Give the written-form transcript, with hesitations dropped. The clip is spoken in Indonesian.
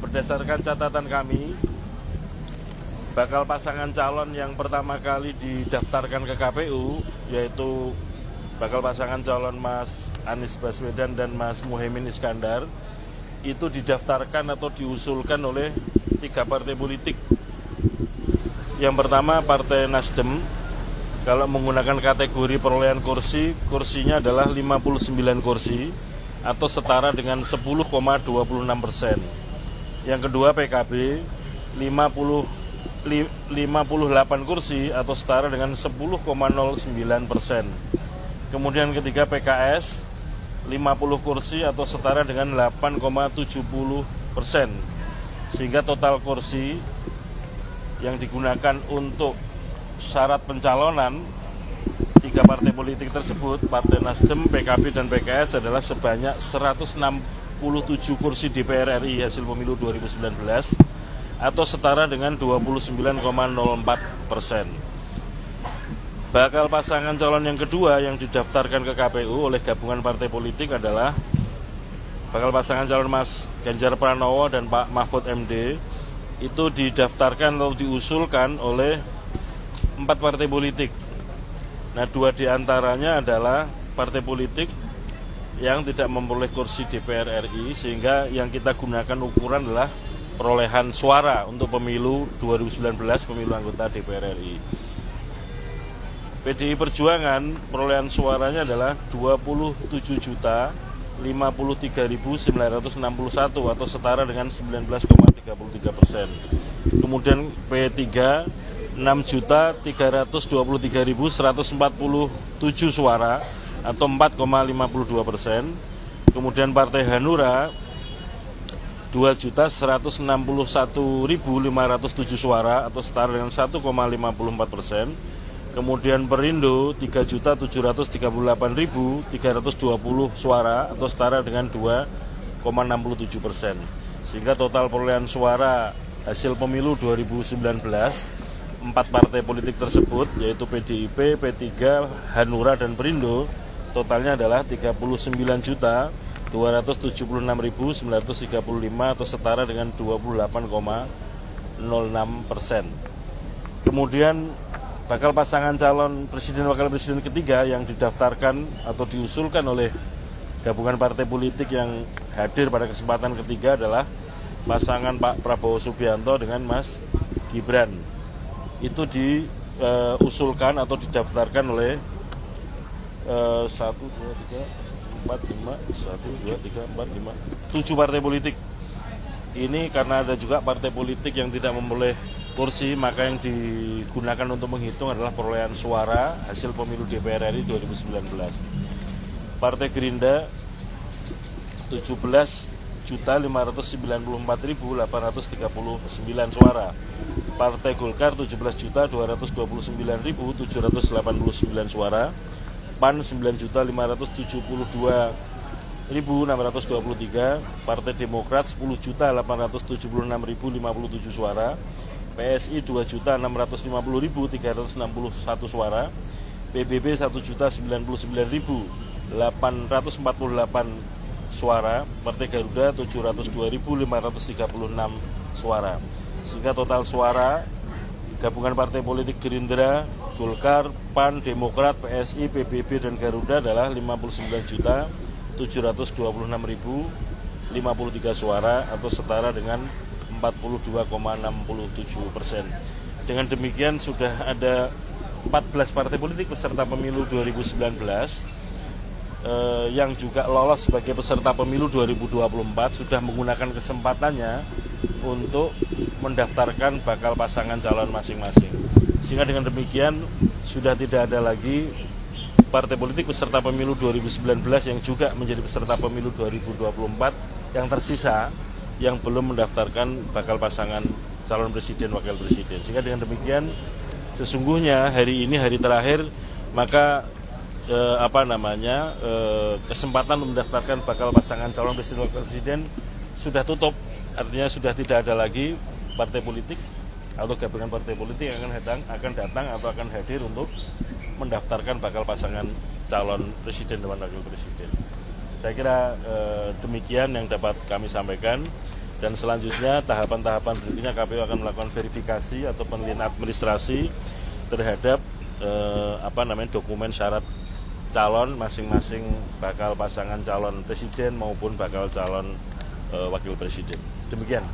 berdasarkan catatan kami, bakal pasangan calon yang pertama kali didaftarkan ke KPU, yaitu bakal pasangan calon Mas Anies Baswedan dan Mas Muhaimin Iskandar, itu didaftarkan atau diusulkan oleh 3 partai politik. Yang pertama Partai Nasdem, kalau menggunakan kategori perolehan kursi, kursinya adalah 59 kursi atau setara dengan 10,26%. Yang kedua PKB, 58 kursi atau setara dengan 10,09%. Kemudian ketiga PKS, 50 kursi atau setara dengan 8,70%. Sehingga total kursi yang digunakan untuk syarat pencalonan 3 partai politik tersebut, Partai Nasdem, PKB, dan PKS adalah sebanyak 167 kursi DPR RI hasil pemilu 2019 atau setara dengan 29,04%. Bakal pasangan calon yang kedua yang didaftarkan ke KPU oleh gabungan partai politik adalah bakal pasangan calon Mas Ganjar Pranowo dan Pak Mahfud MD. Itu didaftarkan atau diusulkan oleh 4 partai politik. Nah, 2 diantaranya adalah partai politik yang tidak memperoleh kursi DPR RI, sehingga yang kita gunakan ukuran adalah perolehan suara untuk pemilu 2019, pemilu anggota DPR RI. PDI Perjuangan perolehan suaranya adalah 27.053.961 atau setara dengan 19,33%. Kemudian P3 6.323.147 suara atau 4,52%. Kemudian Partai Hanura 2.161.507 suara atau setara dengan 1,54%. Kemudian Perindo 3.738.320 suara atau setara dengan 2,67%. Sehingga total perolehan suara hasil pemilu 2019 4 partai politik tersebut, yaitu PDIP, P3, Hanura, dan Perindo, totalnya adalah 39.276.935 atau setara dengan 28,06%. Kemudian bakal pasangan calon presiden wakil presiden ketiga yang didaftarkan atau diusulkan oleh gabungan partai politik yang hadir pada kesempatan ketiga adalah pasangan Pak Prabowo Subianto dengan Mas Gibran. Itu diusulkan atau didaftarkan oleh 7 partai politik. Ini karena ada juga partai politik yang tidak memperoleh kursi, maka yang digunakan untuk menghitung adalah perolehan suara hasil pemilu DPR RI 2019. Partai Gerindra 17.594.839 suara. Partai Golkar 17.229.789 suara. PAN 9.572.623, Partai Demokrat 10.876.057 suara, PSI 2.650.361 suara, PBB 1.099.848 suara, Partai Garuda 702.536 suara. Sehingga total suara gabungan partai politik Gerindra, Golkar, PAN, Demokrat, PSI, PBB, dan Garuda adalah 59.726.053 suara atau setara dengan 42,67%. Dengan demikian sudah ada 14 partai politik peserta pemilu 2019 yang juga lolos sebagai peserta pemilu 2024 sudah menggunakan kesempatannya untuk mendaftarkan bakal pasangan calon masing-masing. Sehingga dengan demikian sudah tidak ada lagi partai politik peserta pemilu 2019 yang juga menjadi peserta pemilu 2024 yang tersisa yang belum mendaftarkan bakal pasangan calon presiden wakil presiden. Sehingga dengan demikian sesungguhnya hari ini hari terakhir, maka kesempatan mendaftarkan bakal pasangan calon presiden wakil presiden sudah tutup. Artinya sudah tidak ada lagi partai politik atau gabungan partai politik yang akan datang atau akan hadir untuk mendaftarkan bakal pasangan calon presiden dan wakil presiden. Saya kira demikian yang dapat kami sampaikan. Dan selanjutnya tahapan-tahapan berikutnya KPU akan melakukan verifikasi atau penelitian administrasi terhadap dokumen syarat calon masing-masing bakal pasangan calon presiden maupun bakal calon wakil presiden. Demikian.